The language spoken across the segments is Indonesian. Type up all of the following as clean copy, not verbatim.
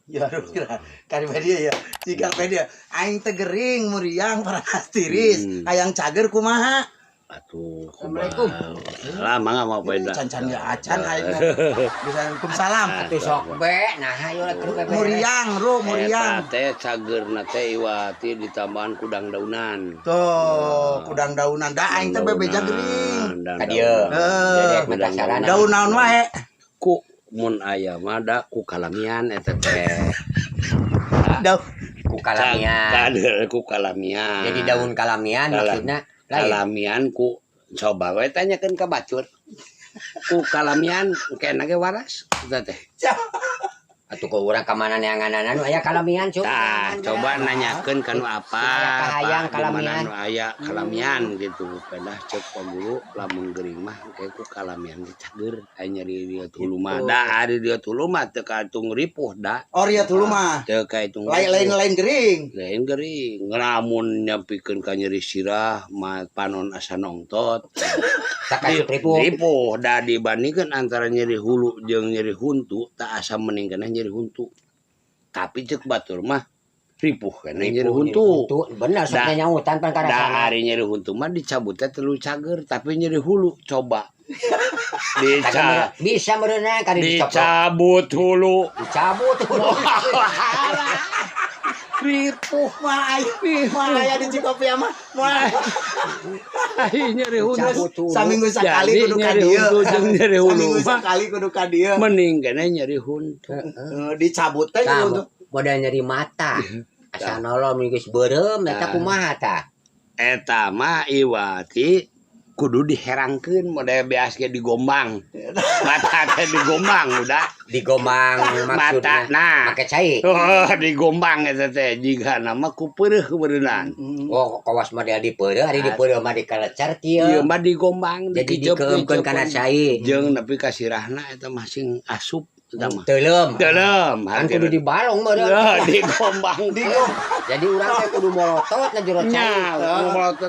Ya kira kari media ya. Jika media aing teh gering muriang paras tiris. Hayang cager kumaha? Atuh, Assalamualaikum. Lama nggak mau beda. Can ya acan aing. Waalaikumsalam. Atuh sok be, nah ayo keur bebe. Muriang, ro muriang. Eta teh cagerna teh iwati ditambahan kudang daunan. Tuh, kudang daunan da aing teh bebeja gering. Ka dieu. Jadi minta saran. Daun naon wae? Ku mun aya mah da ku kalamian eta teh. Daun Ku kalamian. Ku kalamian. Jadi daun kalamian maksudna lain. Kalamian ku coba we tanyakeun ka bacut. Ku kalamian kena ge waras eta teh. Atuh ku urang ka mana neanganan anu aya kalamian coba. Tah, coba nanyakeun kanu apa. Aya kahayang kalamian. Anu aya kalamian gitu. Pedah cek ka guru lamun geuring mah kayak ku kalamian dicager. Aya nyeri dia tulu mah. Da ari dia tulu mah teu katung ripuh da. Oria tulu mah. Teu katung. Lain gering. Lain geuring. Lamun nyampikeun ka nyeri sirah mah panon asa nongtot. Sakasuk ripuh. Ripuh da dibandingkeun antara nyeri hulu jeung nyeri huntu tak asa mending kana nyeri huntu. Tapi cek batur mah ripuh kana nyeri huntu. Bener saknya nyautan pan Da karasana. ari nyeri huntu mah dicabut teh telu cager tapi nyeri hulu coba. Bisa meureunna kali dicopot. Dicabut hulu. Dicabut hulu. Ripuh mah aya di Cikopia mah. Ai nyeri huntu. Saminggu sakali kudu ka nyeri dieu. huntu jeung nyeri hulu Saminggu mah sakali kudu ka dieu. mending kana nyeri huntu. Dicabut teh Kamu untuk modal nyeri mata. Asa nolom geus beureum eta kumaha tah? Eta mah iwati kudu diherangkeun model beas ge digombang. Mata teh digombang udah. Digombang Mata maksudna. nah. Make cai. Oh, digombang eta teh jiga nama ku peureuh beureunan. Oh, kawas model dipeureuh, ari dipeureuh mah dikalecer kieu. Ieu mah digombang Jadi dikeumkeun kana cai. jeung nepi ka sirahna eta mah sing asup eta mah. Teuleum. Dalam Kan kudu dibalong meureun. digombang. Jadi urang teh kudu molotot na jero cai.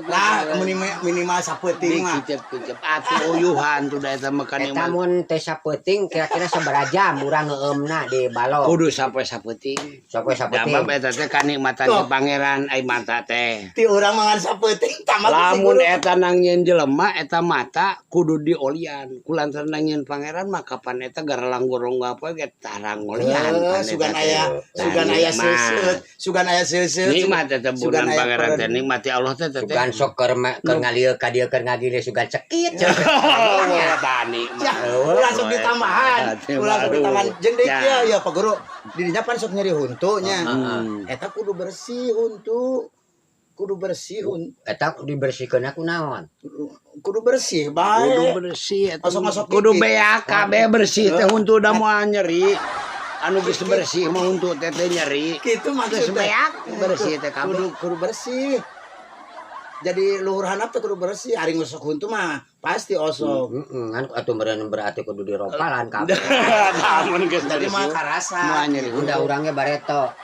lah minimal sapeuting mah. Dikicep-kicep atuh uyuhan tuh da eta mah kan Eta mun teh sapeuting kira-kira sabaraha jam urang ngeueumna di balong. kudu sampai sapeuting. Sampai sapeuting. Dabab eta teh kanikmatan Tuh. ti pangeran ai mata teh. Ti urang mangan sapeuting tamat Lamun eta nangieun jelema eta mata kudu diolian. Kulantaran nangieun pangeran mah kapan eta garalang gorong apa ge tarang olian. sugan aya seuseut, sugan aya seuseut. Nikmat eta Sugan bulan aya pangeran teh peren. nikmati Allah teh teh. Sugan sok keur ngalieu ka dieu keur ngagile sugan cekit. Oh, tani. Ya, langsung ditambahan. Langsung ditambahan jeung deui kieu ya Pak Guru. Didinya pan sok nyeri huntu nya. Eta kudu bersih huntu. Kudu bersih huntu. Eta dibersihkeun aku naon? Kudu bersih bae. Kudu bersih eta. Masuk-masuk Kudu gigi. beak kabeh bersih teh huntu da moal nyeri. Anu geus bersih mah huntu teh teh nyeri. Kitu Geus maksudnya. beak bersih teh kabeh. Kudu bersih. Jadi luhur handap teh kudu bersih. Ari ngusuk huntu mah pasti osok. Kan atuh meureun berarti kudu dirompalan kabeh. Lamun geus Jadi bersih. mah karasa. Moal nyeri Udah huntu. urangnya bareto.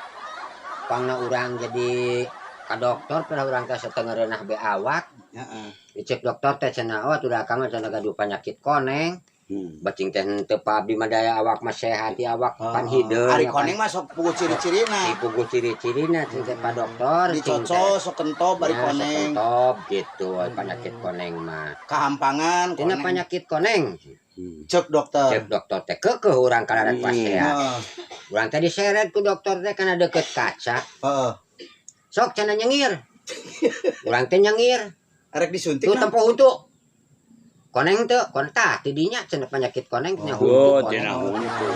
Pangna urang jadi ka dokter pada urang teh satengereunah be awak. Heeh. Dicek dokter teh cenah awak udah kamar cenah gaduh penyakit koneng. Bacing teh teu paabdi mah daya awak mah sehat ya awak pan hideung. Ari koneng mah sok puguh ciri-cirina. Ibu ciri-cirina cing teh Pak Dokter. Dicocok sok kentob bari koneng. Top gitu penyakit koneng mah. Kahampangan Tina koneng. penyakit koneng. Cek dokter. Cek dokter teh keukeuh urang kalaran pas sehat. Heeh. Urang teh diseret ku dokter teh kana deket kaca. Heeh. Sok cenah nyengir. Urang teh nyengir. Arek disuntik Tuh nah. tempo huntu. Koneng teh kontak tidinya cenah penyakit koneng nya Oh, huntu. cenah huntu.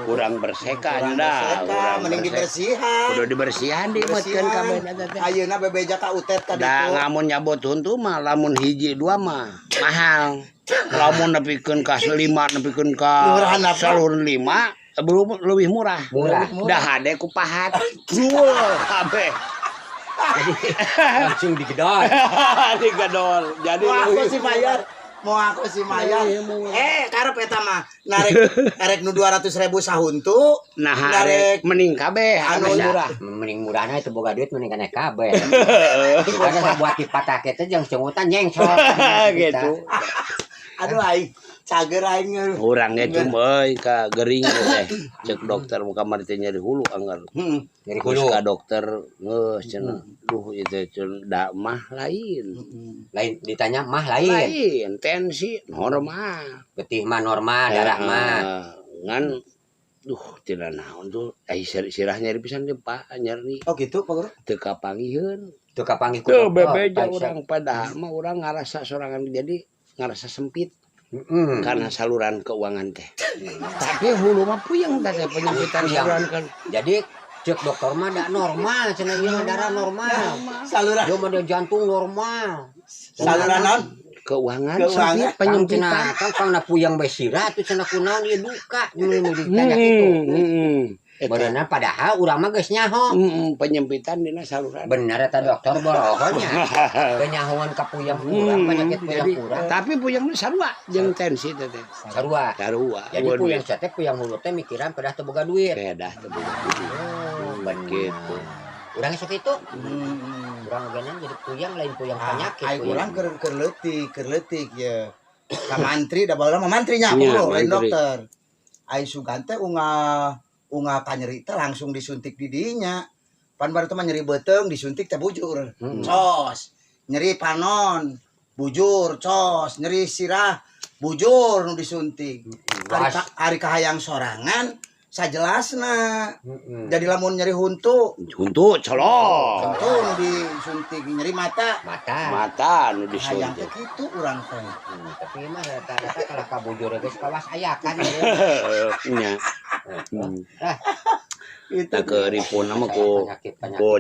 Kurang berseka Kurang dah. berseka, mending dibersihan. Kudu dibersihan dimetkeun kabeh eta teh. Ayeuna bebeja ka utet ka Da ditu. ngamun nyabot huntu mah lamun hiji dua mah mahal. Lamun nepikeun ka 5 nepikeun ka Lurahan apa? salur 5 lebih murah. Murah. Dah hade ku pahat. Jual kabeh. Jadi langsung digedor. Digadol. Jadi Mau aku leuwih si Mayar. Mau aku si Mayar. Karep eta mah narek nu 200.000 sahuntu. nah narek mending kabeh anu Anu murah. mending murahna itu boga duit mending kana kabeh. Karena buat dipatake teh jeung cungutan nyengsot. Gitu. aduh aing Cager aing. Orangnya cuma ka gering teh. Cek dokter muka mari teh nyeri hulu anggar. Nyeri Terus hulu. ka dokter geus cenah. Duh itu cenah da mah lain. Lain ditanya mah lain. Lain tensi normal. Getih mah normal, darah mah. Ngan duh tina naon tuh sirah nyeri pisan teh Pak nyeri. Oh gitu Pak Guru. Teu kapangieun. Teu kapanggih ku Teu dokter. bebeja urang padahal mah urang ngarasa sorangan jadi ngarasa sempit. Karena saluran keuangan teh. Tapi hulu mah puyeng teh penyempitan saluran kan. Jadi cek dokter mah da normal, cenah ieu mah darah normal. Saluran. Ieu mah dia jantung normal. Saluran naon? Keuangan Keuangan. sempit penyempitan. Kan pangna puyeng bae sirah tuh cenah kunaon ieu duka nu ditanya kitu. Berenang padahal urang mah geus nyaho. Penyempitan dina saluran. Bener eta dokter borohonya. Kenyahoan ka puyeng urang penyakit puyeng urang. Tapi puyeng mah sarua jeung tensi teh teh. Sarua. Sarua. Jadi puyeng teh puyeng hulu teh mikiran pedah teu boga duit. Pedah teh boga duit. Bener. Gitu. Urang sok itu. Urang ogenan jadi puyeng lain puyeng penyakit. Aing urang keur leutik ya. Ka mantri da baheula mah mantrinya lain dokter. Aing sugan teh unga kanyeri teh langsung disuntik di dinya. Pan baru teh nyeri beuteung disuntik teh bujur. Cos. Nyeri panon bujur cos, nyeri sirah bujur nu disuntik. Ari kahayang sorangan sajelasna. Jadi lamun nyeri huntu colok. Huntu nu disuntik nyeri mata Nu hayang teh disuntik. kitu urang teh. Tapi mah rata-rata kalau ka bujur geus kawas ayakan. Nya. Itu ke ripun nama ku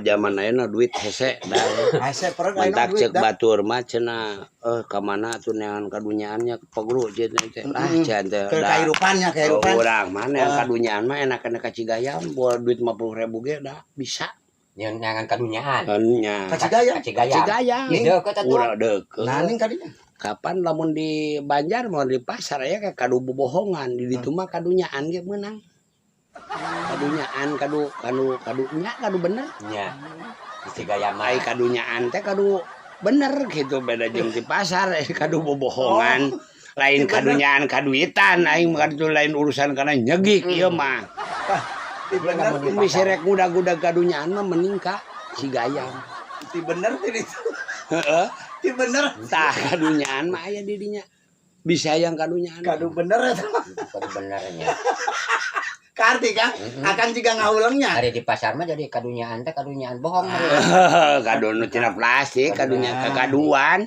zaman ayeuna duit hese da. hese perang Mantak cek batur mah cenah ka mana atuh neangan kadunyaannya Pak Guru cenah teh. Can teh. Kehidupannya Urang mah neangan kadunyaan mah enak-enak ka Cigayam buat duit 50.000 ge da bisa. Nyangan kadunyaan. Nya. Cigayam. Urang deukeut. Naning kadinya. Kapan lamun di Banjar mau di pasar aya kayak kadu bohongan di ditu mah kadunyaan ge meunang. Kadunyaan kadu bener. Nya. Cigayam Ai kadunyaan teh kadu bener gitu beda jeung di pasar kadu bohongan. Lain kadunyaan kaduitan aing mah itu lain urusan kana nyegik ieu mah. Bener Bisa rek ngudag-ngudag kadunyaan mah mending ka Cigayam. ti bener ti itu. Heeh. Ti bener. Tah kadunyaan mah aya di dinya. Bisa yang kadunyaan. Kadu bener eta. Kadu benernya. Karti kan akan juga ngahulengnya. Hari di pasar mah jadi kadunyaan teh kadunyaan bohong. Kadu nu tina plastik, kadunya kakaduan.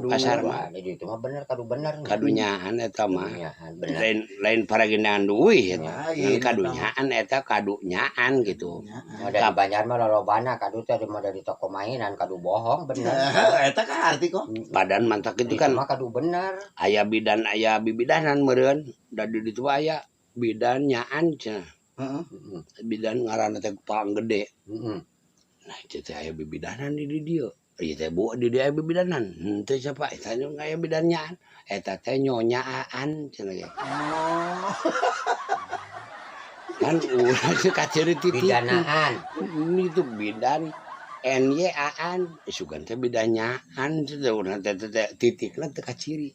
Pasar mah. Jadi itu mah bener kadu bener. Kadunyaan eta mah. Bener. Lain paraginaan duit. Kadunyaan eta kadunyaan gitu. Dari Banjar mah lolobana kadu teh mah dari toko mainan kadu bohong bener. Eta kan arti kok. Badan mantak itu kan. Mah kadu bener. Aya bidan aya bibidanan meureun. Da di ditu aya bidan nyaan cenah. Bidan ngaranna teh pang gede. Nah itu teh aya bibidanan di dieu. Ieu teh bu di dieu aya bibidanan. Henteu siapa eta aya bidan nyaan. Eta teh nyonya Aan cenah ge. Kan urang teh kaciri titik. Bidanaan. Itu bidan NY Aan. Sugan teh bidan nyaan teh urang teh titikna teh kaciri.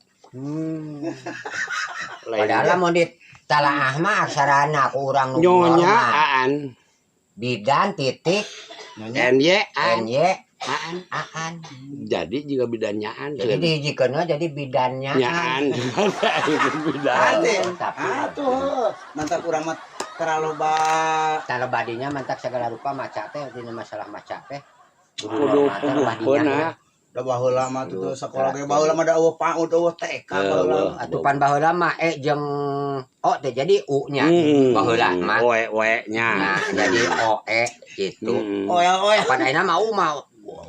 Padahal mau ditalaah mah aksarana ku urang nu Nyonya Aan. Bidan titik NY Aan. Aan. Jadi juga bidanyaan. Jadi dihijikeunna jadi bidannya. Nyaan. Bidan. Arti. Atuh. Mantap urang mah teraloba. Talebadinya mantak segala rupa maca teh dina masalah maca teh. Kudu peuna. Da baheula mah tuh sekolah ge baheula mah da eueuh PAUD eueuh TK baheula. Atuh pan baheula mah jeung O teh jadi U-nya. Baheula mah. We-nya. Nah, jadi OE gitu. Oe. Pada ayeuna mah U mah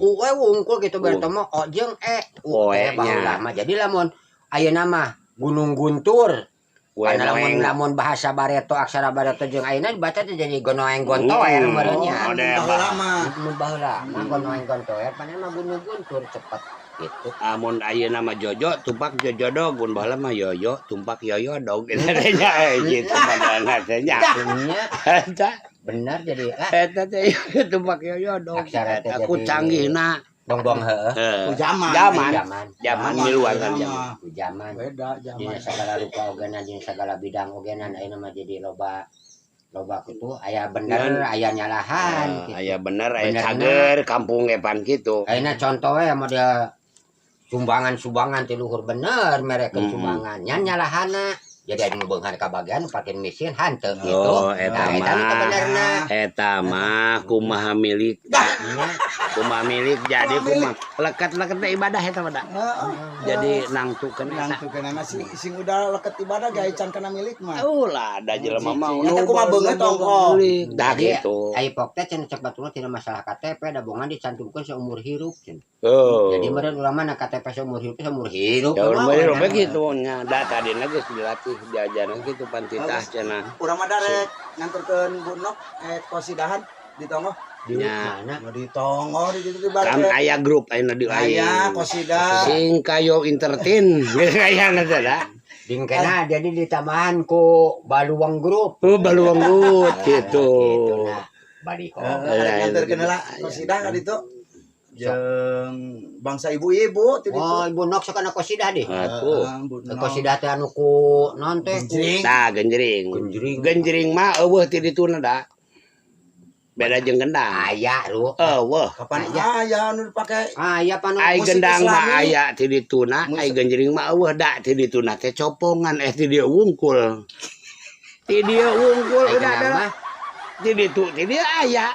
U wungkul gitu berarti mah O jeung E. U teh baheula mah. Jadi lamun ayeuna mah Gunung Guntur. Karena lamun bahasa Barito aksara Barito jeung ayeuna dibaca teh jadi gonoeng gontoer meureunnya. Baheula mah. Mun baheula mah gonoeng gontoer panen mah Gunung Guntur cepet gitu. Amun ayeuna mah Jojo tumpak Jojodo, mun baheula mah Yoyo tumpak Yoyo dog gitu gitu padahal teh nya. Eta bener jadi eta teh tumpak Yoyo dog. Aku canggihna Bongbong Eh, Zaman. zaman miluan kan zaman. Zaman. Beda Dina zaman. sagala rupa ogenan, dina sagala bidang ogenan, ayeuna mah jadi loba kitu, aya bener, aya nyalahan gitu. Aya bener, aya Benerna. cager, kampung epan gitu. Ayeuna contoh we model sumbangan ti luhur bener merekeun sumbangan. Nya nyalahana. Jadi anu beunghar ka bagian pake mesin hanteu gitu. Oh, eta Nah, eta mah teu benerna. Eta mah kumaha milik. Nya Kumaha milik jadi kumaha leket-leket teh ibadah eta mah da. Jadi nangtukeun Yang eta. tuh kenana sing udah leket ibadah gaya can kana milik mah. Lah ada jelema mah Eta kumaha beungeut tongkol. Da gitu. Ai pok teh cenah cek baturna tina masalah KTP da bongan dicantumkeun seumur hirup cenah. Oh. Jadi meureun urang mah KTP seumur hirup. Ya urang mah hirup gitu nya. Da tadina geus dilatih diajaran gitu pantitah cenah. Urang mah darek nganturkeun bunok kosidahan di tonggo. Di Nya. mana? Di tonggo di ditu di Kan barek. aya grup ayeuna di Aya lain. kosida. Sing kayo entertain aya teh da. Dingkena jadi ditambahan ku Baluang Grup. Oh baluanggut gitu. Nah, balik Nganturkeun heula kosida ka ditu. Jeung bangsa ibu-ibu ti ditu. Oh, Ibu Nok sakana kosidah deh. Atuh. Kosidah teh anu ku naon teh? Tah genjring. Genjring mah eueuh ti dituna da. Beda jeung gendang. Aya lu. Eueuh. Kapan aya anu dipake? Aya panu Ai musik gendang mah Islami. aya ti dituna, ai genjring mah eueuh da ti dituna teh copongan ti dieu wungkul. Ti dieu wungkul udah ada. Ti ditu ti dieu aya.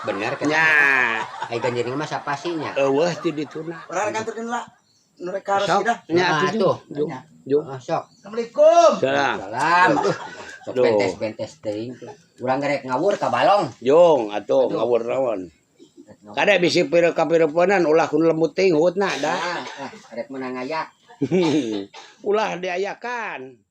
Bener kan? Nya, Ai ganjering mah sapasinya. eueuh ti dituna. Urang nganturkeun heula. Nu rek ka Sok, kosida. nya Nah, atuh. tuh. Jung. Sok. Assalamualaikum. Salam. Salam. Sok Duh. bentes teuing. Urang gerek ngawur ka balong. Jung atuh ngawur naon. Kada bisi pireup-pireupenan ulah kun lembut teuing hutna da. Rek menang ayak. Ulah diayakan.